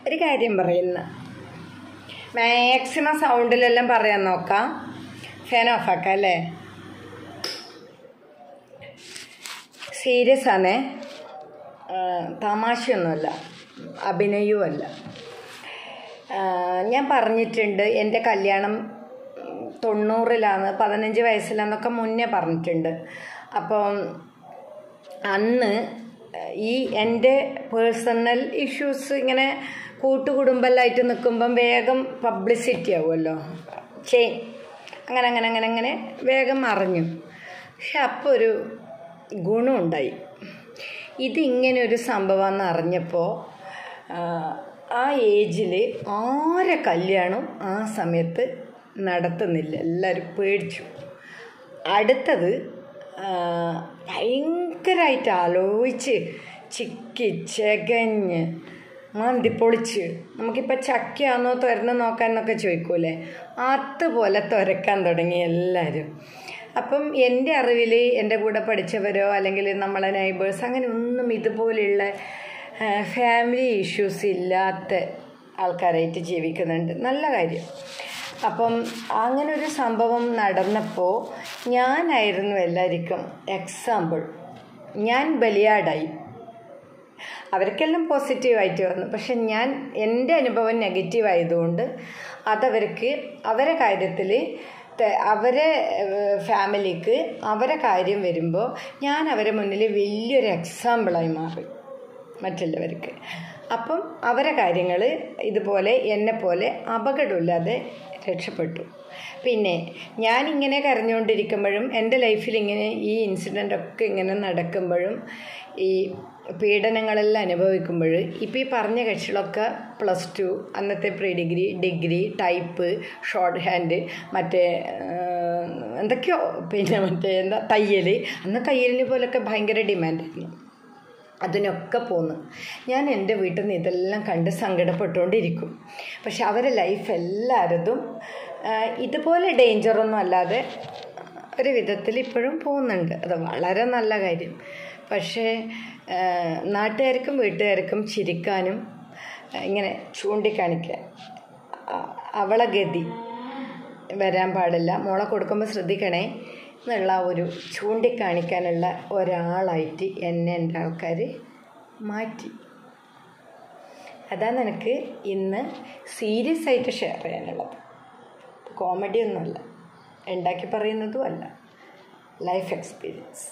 ഒരു കാര്യം പറയുന്ന മാക്സിമം സൗണ്ടിലെല്ലാം പറയാൻ നോക്കാം. ഫാൻ ഓഫാക്കാം അല്ലേ? സീരിയസ് ആണേ, തമാശയൊന്നുമല്ല, അഭിനയവുമല്ല. ഞാൻ പറഞ്ഞിട്ടുണ്ട് എൻ്റെ കല്യാണം 90-ലാണ്, 15 വയസ്സിലാന്നൊക്കെ മുന്നേ പറഞ്ഞിട്ടുണ്ട്. അപ്പം അന്ന് ഈ എൻ്റെ പേഴ്സണൽ ഇഷ്യൂസ് ഇങ്ങനെ കൂട്ടുകുടുംബമായിട്ട് നിൽക്കുമ്പം വേഗം പബ്ലിസിറ്റി ആവുമല്ലോ, അങ്ങനെ വേഗം അറിഞ്ഞു. പക്ഷെ അപ്പോൾ ഒരു ഗുണമുണ്ടായി. ഇതിങ്ങനെ ഒരു സംഭവമെന്ന് അറിഞ്ഞപ്പോൾ ആ ഏജിൽ ആരെ കല്യാണം ആ സമയത്ത് നടത്തുന്നില്ല, എല്ലാവരും പേടിച്ചു. അടുത്തത് ഭയങ്കരമായിട്ട് ആലോചിച്ച് ചിക്കി ചകഞ്ഞ് മന്തിപ്പൊളിച്ച്, നമുക്കിപ്പോൾ ചക്കയാണോ തുറന്ന് നോക്കാൻ എന്നൊക്കെ ചോദിക്കൂലേ, അതുപോലെ തുരക്കാൻ തുടങ്ങി എല്ലാവരും. അപ്പം എൻ്റെ അറിവിൽ എൻ്റെ കൂടെ പഠിച്ചവരോ അല്ലെങ്കിൽ നമ്മളെ നൈബേഴ്സ് അങ്ങനെ ഒന്നും ഇതുപോലെയുള്ള ഫാമിലി ഇഷ്യൂസ് ഇല്ലാത്ത ആൾക്കാരായിട്ട് ജീവിക്കുന്നുണ്ട്. നല്ല കാര്യം. അപ്പം അങ്ങനൊരു സംഭവം നടന്നപ്പോൾ ഞാനായിരുന്നു എല്ലാവർക്കും എക്സാമ്പിൾ. ഞാൻ ബലിയാടായി. അവർക്കെല്ലാം പോസിറ്റീവായിട്ട് വന്നു, പക്ഷെ എൻ്റെ അനുഭവം നെഗറ്റീവായതുകൊണ്ട് അതവർക്ക് അവരെ കാര്യത്തിൽ അവരെ ഫാമിലിക്ക് അവരെ കാര്യം വരുമ്പോൾ ഞാൻ അവരെ മുന്നിൽ വലിയൊരു എക്സാമ്പിളായി മാറി മറ്റുള്ളവർക്ക്. അപ്പം അവരെ കാര്യങ്ങൾ ഇതുപോലെ എന്നെപ്പോലെ അപകടമില്ലാതെ രക്ഷപ്പെട്ടു. പിന്നെ ഞാനിങ്ങനെ കരഞ്ഞുകൊണ്ടിരിക്കുമ്പോഴും എൻ്റെ ലൈഫിൽ ഇങ്ങനെ ഈ ഇൻസിഡൻ്റൊക്കെ ഇങ്ങനെ നടക്കുമ്പോഴും ഈ പീഡനങ്ങളെല്ലാം അനുഭവിക്കുമ്പോൾ ഇപ്പോൾ ഈ പറഞ്ഞ കക്ഷികളൊക്കെ +2, അന്നത്തെ pre degree type, short hand, മറ്റേ എന്തൊക്കെയോ, പിന്നെ മറ്റേ തയ്യൽ. അന്ന് തയ്യലിന് പോലൊക്കെ ഭയങ്കര ഡിമാൻഡായിരുന്നു. അതിനൊക്കെ പോന്ന് ഞാൻ എൻ്റെ വീട്ടിൽ നിന്ന് ഇതെല്ലാം കണ്ട് സങ്കടപ്പെട്ടുകൊണ്ടിരിക്കും. പക്ഷെ അവരെ ലൈഫ് എല്ലാവരതും ഇതുപോലെ ഡേഞ്ചറൊന്നും അല്ലാതെ ഒരു വിധത്തിൽ ഇപ്പോഴും പോകുന്നുണ്ട്. അത് വളരെ നല്ല കാര്യം. പക്ഷേ നാട്ടുകാർക്കും വീട്ടുകാർക്കും ചിരിക്കാനും ഇങ്ങനെ ചൂണ്ടിക്കാണിക്കാൻ അവളെ ഗതി വരാൻ പാടില്ല, മോളെ കൊടുക്കുമ്പോൾ ശ്രദ്ധിക്കണേ എന്നുള്ള ഒരു ചൂണ്ടിക്കാണിക്കാനുള്ള ഒരാളായിട്ട് എന്നെ എൻ്റെ ആൾക്കാർ മാറ്റി. അതാണ് എനിക്ക് ഇന്ന് സീരിയസ് ആയിട്ട് ഷെയർ ചെയ്യാനുള്ളത്. കോമഡിയൊന്നുമല്ല, ഉണ്ടാക്കി പറയുന്നതും അല്ല, ലൈഫ് എക്സ്പീരിയൻസ്.